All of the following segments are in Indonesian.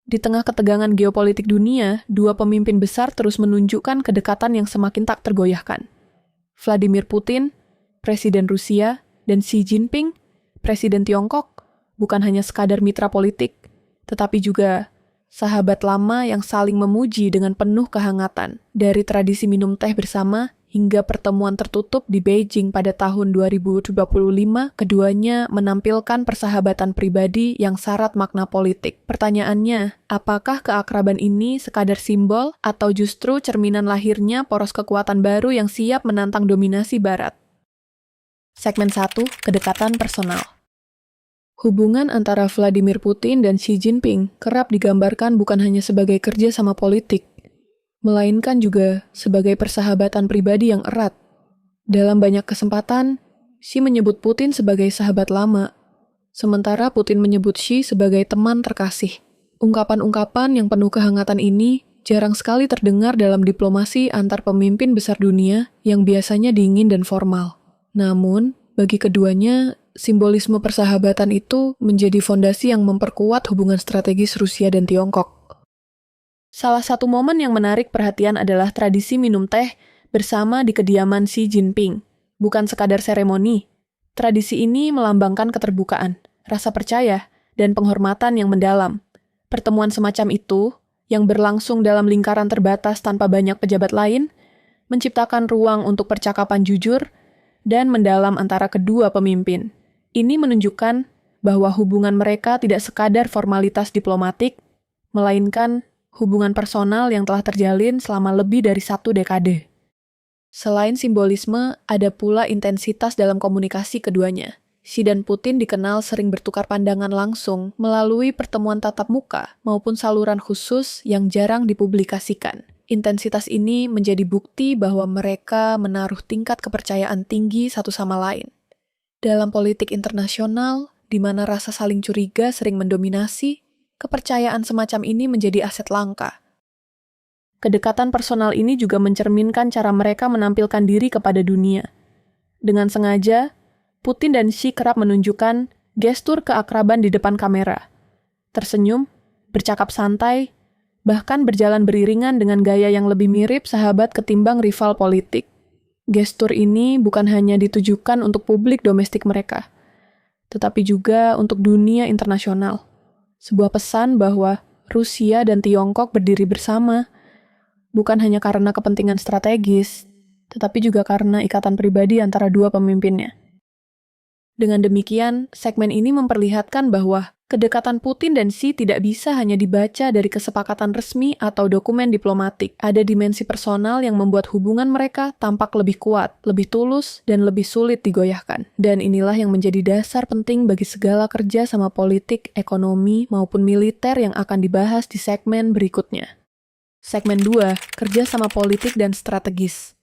Di tengah ketegangan geopolitik dunia, dua pemimpin besar terus menunjukkan kedekatan yang semakin tak tergoyahkan. Vladimir Putin, Presiden Rusia, dan Xi Jinping, Presiden Tiongkok, bukan hanya sekadar mitra politik, tetapi juga sahabat lama yang saling memuji dengan penuh kehangatan. Dari tradisi minum teh bersama hingga pertemuan tertutup di Beijing pada tahun 2025, keduanya menampilkan persahabatan pribadi yang syarat makna politik. Pertanyaannya, apakah keakraban ini sekadar simbol atau justru cerminan lahirnya poros kekuatan baru yang siap menantang dominasi Barat? Segmen 1, kedekatan personal. Hubungan antara Vladimir Putin dan Xi Jinping kerap digambarkan bukan hanya sebagai kerja sama politik, melainkan juga sebagai persahabatan pribadi yang erat. Dalam banyak kesempatan, Xi menyebut Putin sebagai sahabat lama, sementara Putin menyebut Xi sebagai teman terkasih. Ungkapan-ungkapan yang penuh kehangatan ini jarang sekali terdengar dalam diplomasi antar pemimpin besar dunia yang biasanya dingin dan formal. Namun, bagi keduanya, simbolisme persahabatan itu menjadi fondasi yang memperkuat hubungan strategis Rusia dan Tiongkok. Salah satu momen yang menarik perhatian adalah tradisi minum teh bersama di kediaman Xi Jinping. Bukan sekadar seremoni, tradisi ini melambangkan keterbukaan, rasa percaya, dan penghormatan yang mendalam. Pertemuan semacam itu, yang berlangsung dalam lingkaran terbatas tanpa banyak pejabat lain, menciptakan ruang untuk percakapan jujur dan mendalam antara kedua pemimpin. Ini menunjukkan bahwa hubungan mereka tidak sekadar formalitas diplomatik, melainkan hubungan personal yang telah terjalin selama lebih dari 1 dekade. Selain simbolisme, ada pula intensitas dalam komunikasi keduanya. Xi dan Putin dikenal sering bertukar pandangan langsung melalui pertemuan tatap muka maupun saluran khusus yang jarang dipublikasikan. Intensitas ini menjadi bukti bahwa mereka menaruh tingkat kepercayaan tinggi satu sama lain. Dalam politik internasional, di mana rasa saling curiga sering mendominasi, kepercayaan semacam ini menjadi aset langka. Kedekatan personal ini juga mencerminkan cara mereka menampilkan diri kepada dunia. Dengan sengaja, Putin dan Xi kerap menunjukkan gestur keakraban di depan kamera. Tersenyum, bercakap santai, bahkan berjalan beriringan dengan gaya yang lebih mirip sahabat ketimbang rival politik. Gestur ini bukan hanya ditujukan untuk publik domestik mereka, tetapi juga untuk dunia internasional. Sebuah pesan bahwa Rusia dan Tiongkok berdiri bersama, bukan hanya karena kepentingan strategis, tetapi juga karena ikatan pribadi antara dua pemimpinnya. Dengan demikian, segmen ini memperlihatkan bahwa kedekatan Putin dan Xi tidak bisa hanya dibaca dari kesepakatan resmi atau dokumen diplomatik. Ada dimensi personal yang membuat hubungan mereka tampak lebih kuat, lebih tulus, dan lebih sulit digoyahkan. Dan inilah yang menjadi dasar penting bagi segala kerja sama politik, ekonomi, maupun militer yang akan dibahas di segmen berikutnya. Segmen 2, kerja sama politik dan strategis.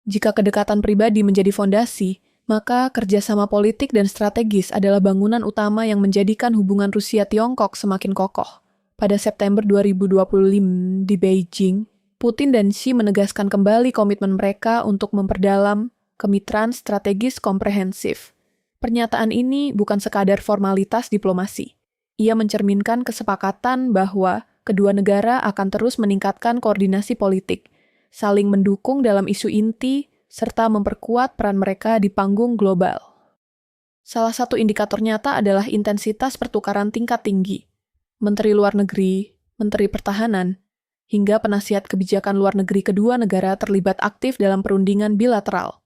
Jika kedekatan pribadi menjadi fondasi, maka kerjasama politik dan strategis adalah bangunan utama yang menjadikan hubungan Rusia-Tiongkok semakin kokoh. Pada September 2025 di Beijing, Putin dan Xi menegaskan kembali komitmen mereka untuk memperdalam kemitraan strategis komprehensif. Pernyataan ini bukan sekadar formalitas diplomasi. Ia mencerminkan kesepakatan bahwa kedua negara akan terus meningkatkan koordinasi politik, saling mendukung dalam isu inti, serta memperkuat peran mereka di panggung global. Salah satu indikator nyata adalah intensitas pertukaran tingkat tinggi. Menteri Luar Negeri, Menteri Pertahanan, hingga penasihat kebijakan luar negeri kedua negara terlibat aktif dalam perundingan bilateral.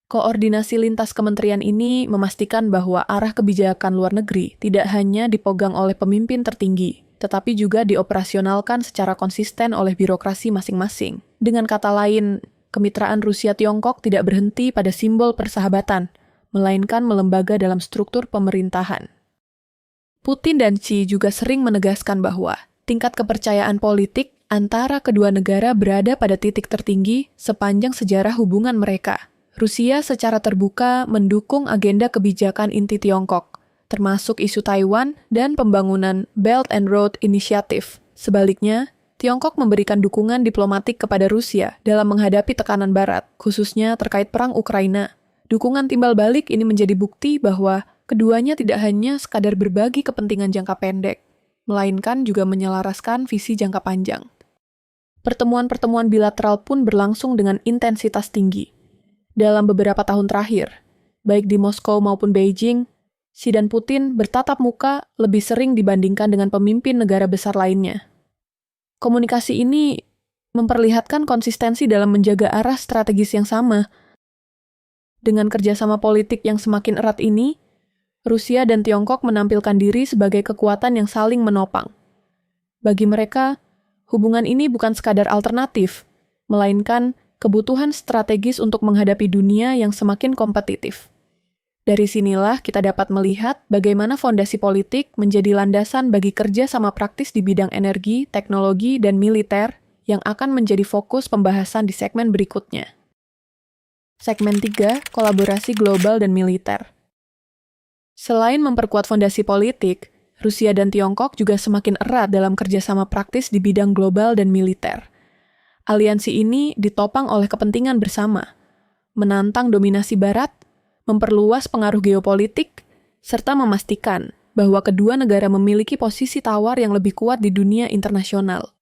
Koordinasi lintas kementerian ini memastikan bahwa arah kebijakan luar negeri tidak hanya dipegang oleh pemimpin tertinggi, tetapi juga dioperasionalkan secara konsisten oleh birokrasi masing-masing. Dengan kata lain, kemitraan Rusia-Tiongkok tidak berhenti pada simbol persahabatan, melainkan melembaga dalam struktur pemerintahan. Putin dan Xi juga sering menegaskan bahwa tingkat kepercayaan politik antara kedua negara berada pada titik tertinggi sepanjang sejarah hubungan mereka. Rusia secara terbuka mendukung agenda kebijakan inti Tiongkok, termasuk isu Taiwan dan pembangunan Belt and Road Initiative. Sebaliknya, Tiongkok memberikan dukungan diplomatik kepada Rusia dalam menghadapi tekanan Barat, khususnya terkait perang Ukraina. Dukungan timbal balik ini menjadi bukti bahwa keduanya tidak hanya sekadar berbagi kepentingan jangka pendek, melainkan juga menyelaraskan visi jangka panjang. Pertemuan-pertemuan bilateral pun berlangsung dengan intensitas tinggi. Dalam beberapa tahun terakhir, baik di Moskow maupun Beijing, Xi dan Putin bertatap muka lebih sering dibandingkan dengan pemimpin negara besar lainnya. Komunikasi ini memperlihatkan konsistensi dalam menjaga arah strategis yang sama. Dengan kerjasama politik yang semakin erat ini, Rusia dan Tiongkok menampilkan diri sebagai kekuatan yang saling menopang. Bagi mereka, hubungan ini bukan sekadar alternatif, melainkan kebutuhan strategis untuk menghadapi dunia yang semakin kompetitif. Dari sinilah kita dapat melihat bagaimana fondasi politik menjadi landasan bagi kerja sama praktis di bidang energi, teknologi, dan militer yang akan menjadi fokus pembahasan di segmen berikutnya. Segmen 3, kolaborasi global dan militer. Selain memperkuat fondasi politik, Rusia dan Tiongkok juga semakin erat dalam kerjasama praktis di bidang global dan militer. Aliansi ini ditopang oleh kepentingan bersama, menantang dominasi Barat, memperluas pengaruh geopolitik, serta memastikan bahwa kedua negara memiliki posisi tawar yang lebih kuat di dunia internasional.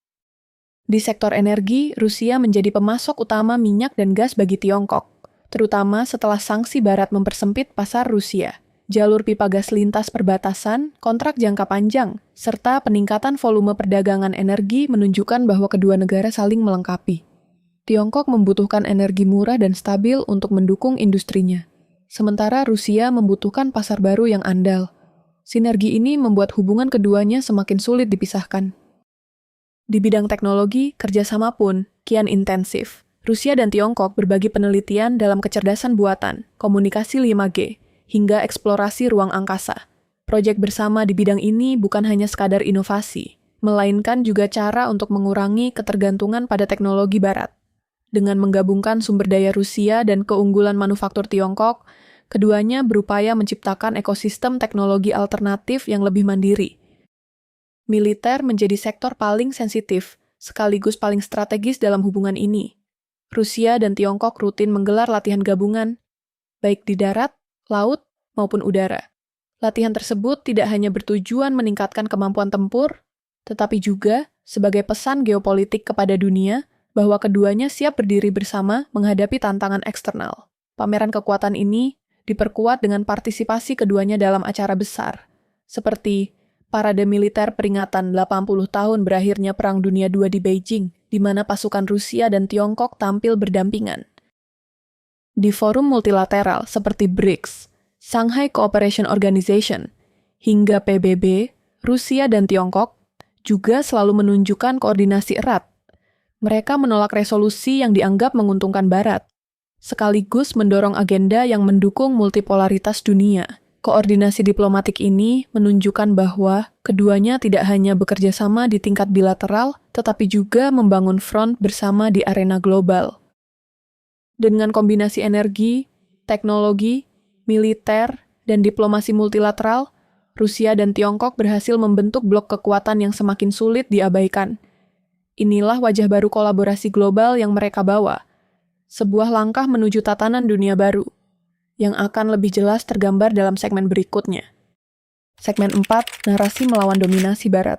Di sektor energi, Rusia menjadi pemasok utama minyak dan gas bagi Tiongkok, terutama setelah sanksi Barat mempersempit pasar Rusia. Jalur pipa gas lintas perbatasan, kontrak jangka panjang, serta peningkatan volume perdagangan energi menunjukkan bahwa kedua negara saling melengkapi. Tiongkok membutuhkan energi murah dan stabil untuk mendukung industrinya, sementara Rusia membutuhkan pasar baru yang andal. Sinergi ini membuat hubungan keduanya semakin sulit dipisahkan. Di bidang teknologi, kerjasama pun kian intensif. Rusia dan Tiongkok berbagi penelitian dalam kecerdasan buatan, komunikasi 5G, hingga eksplorasi ruang angkasa. Proyek bersama di bidang ini bukan hanya sekadar inovasi, melainkan juga cara untuk mengurangi ketergantungan pada teknologi Barat. Dengan menggabungkan sumber daya Rusia dan keunggulan manufaktur Tiongkok, keduanya berupaya menciptakan ekosistem teknologi alternatif yang lebih mandiri. Militer menjadi sektor paling sensitif, sekaligus paling strategis dalam hubungan ini. Rusia dan Tiongkok rutin menggelar latihan gabungan, baik di darat, laut, maupun udara. Latihan tersebut tidak hanya bertujuan meningkatkan kemampuan tempur, tetapi juga sebagai pesan geopolitik kepada dunia bahwa keduanya siap berdiri bersama menghadapi tantangan eksternal. Pameran kekuatan ini diperkuat dengan partisipasi keduanya dalam acara besar, seperti Parade Militer Peringatan 80 tahun berakhirnya Perang Dunia II di Beijing, di mana pasukan Rusia dan Tiongkok tampil berdampingan. Di forum multilateral seperti BRICS, Shanghai Cooperation Organization, hingga PBB, Rusia dan Tiongkok juga selalu menunjukkan koordinasi erat. Mereka menolak resolusi yang dianggap menguntungkan Barat, sekaligus mendorong agenda yang mendukung multipolaritas dunia. Koordinasi diplomatik ini menunjukkan bahwa keduanya tidak hanya bekerja sama di tingkat bilateral, tetapi juga membangun front bersama di arena global. Dengan kombinasi energi, teknologi, militer, dan diplomasi multilateral, Rusia dan Tiongkok berhasil membentuk blok kekuatan yang semakin sulit diabaikan. Inilah wajah baru kolaborasi global yang mereka bawa, sebuah langkah menuju tatanan dunia baru, yang akan lebih jelas tergambar dalam segmen berikutnya. Segmen 4, narasi melawan dominasi Barat.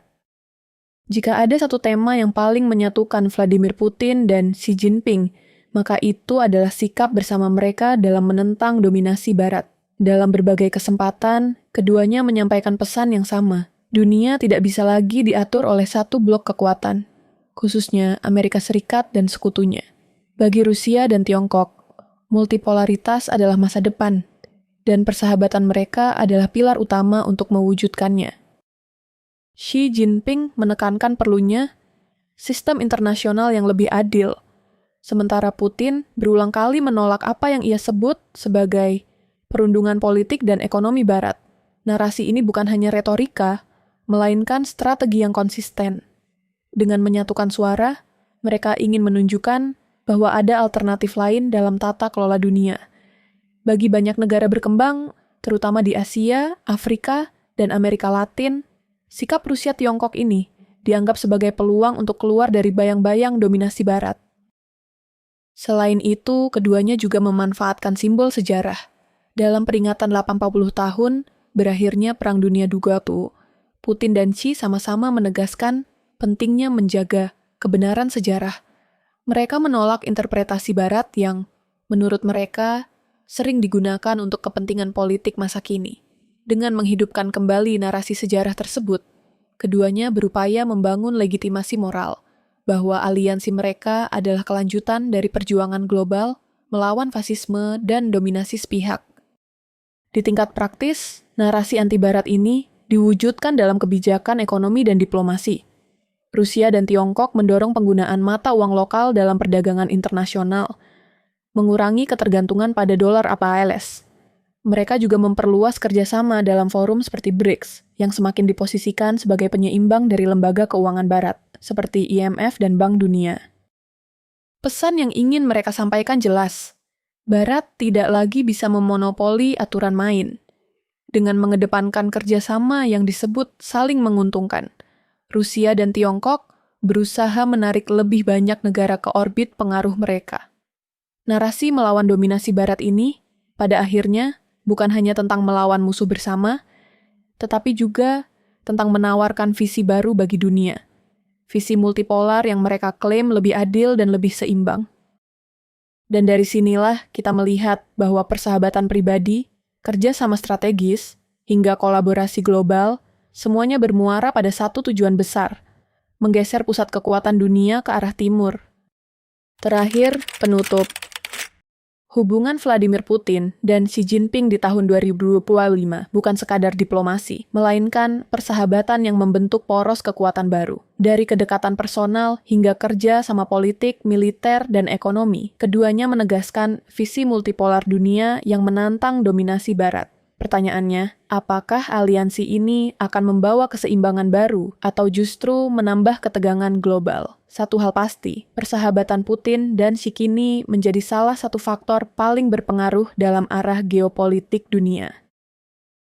Jika ada satu tema yang paling menyatukan Vladimir Putin dan Xi Jinping, maka itu adalah sikap bersama mereka dalam menentang dominasi Barat. Dalam berbagai kesempatan, keduanya menyampaikan pesan yang sama. Dunia tidak bisa lagi diatur oleh satu blok kekuatan, khususnya Amerika Serikat dan sekutunya. Bagi Rusia dan Tiongkok, multipolaritas adalah masa depan, dan persahabatan mereka adalah pilar utama untuk mewujudkannya. Xi Jinping menekankan perlunya sistem internasional yang lebih adil, sementara Putin berulang kali menolak apa yang ia sebut sebagai perundungan politik dan ekonomi Barat. Narasi ini bukan hanya retorika, melainkan strategi yang konsisten. Dengan menyatukan suara, mereka ingin menunjukkan bahwa ada alternatif lain dalam tata kelola dunia. Bagi banyak negara berkembang, terutama di Asia, Afrika, dan Amerika Latin, sikap Rusia-Tiongkok ini dianggap sebagai peluang untuk keluar dari bayang-bayang dominasi Barat. Selain itu, keduanya juga memanfaatkan simbol sejarah. Dalam peringatan 80 tahun, berakhirnya Perang Dunia II, Putin dan Xi sama-sama menegaskan pentingnya menjaga kebenaran sejarah. Mereka menolak interpretasi Barat yang, menurut mereka, sering digunakan untuk kepentingan politik masa kini. Dengan menghidupkan kembali narasi sejarah tersebut, keduanya berupaya membangun legitimasi moral bahwa aliansi mereka adalah kelanjutan dari perjuangan global melawan fasisme dan dominasi sepihak. Di tingkat praktis, narasi anti-Barat ini diwujudkan dalam kebijakan ekonomi dan diplomasi. Rusia dan Tiongkok mendorong penggunaan mata uang lokal dalam perdagangan internasional, mengurangi ketergantungan pada dolar APALS. Mereka juga memperluas kerjasama dalam forum seperti BRICS, yang semakin diposisikan sebagai penyeimbang dari lembaga keuangan Barat, seperti IMF dan Bank Dunia. Pesan yang ingin mereka sampaikan jelas, Barat tidak lagi bisa memonopoli aturan main. Dengan mengedepankan kerjasama yang disebut saling menguntungkan, Rusia dan Tiongkok berusaha menarik lebih banyak negara ke orbit pengaruh mereka. Narasi melawan dominasi Barat ini, pada akhirnya, bukan hanya tentang melawan musuh bersama, tetapi juga tentang menawarkan visi baru bagi dunia. Visi multipolar yang mereka klaim lebih adil dan lebih seimbang. Dan dari sinilah kita melihat bahwa persahabatan pribadi, kerja sama strategis, hingga kolaborasi global, semuanya bermuara pada satu tujuan besar, menggeser pusat kekuatan dunia ke arah timur. Terakhir, penutup. Hubungan Vladimir Putin dan Xi Jinping di tahun 2025 bukan sekadar diplomasi, melainkan persahabatan yang membentuk poros kekuatan baru. Dari kedekatan personal hingga kerja sama politik, militer, dan ekonomi, keduanya menegaskan visi multipolar dunia yang menantang dominasi Barat. Pertanyaannya, apakah aliansi ini akan membawa keseimbangan baru atau justru menambah ketegangan global? Satu hal pasti, persahabatan Putin dan Xi kini menjadi salah satu faktor paling berpengaruh dalam arah geopolitik dunia.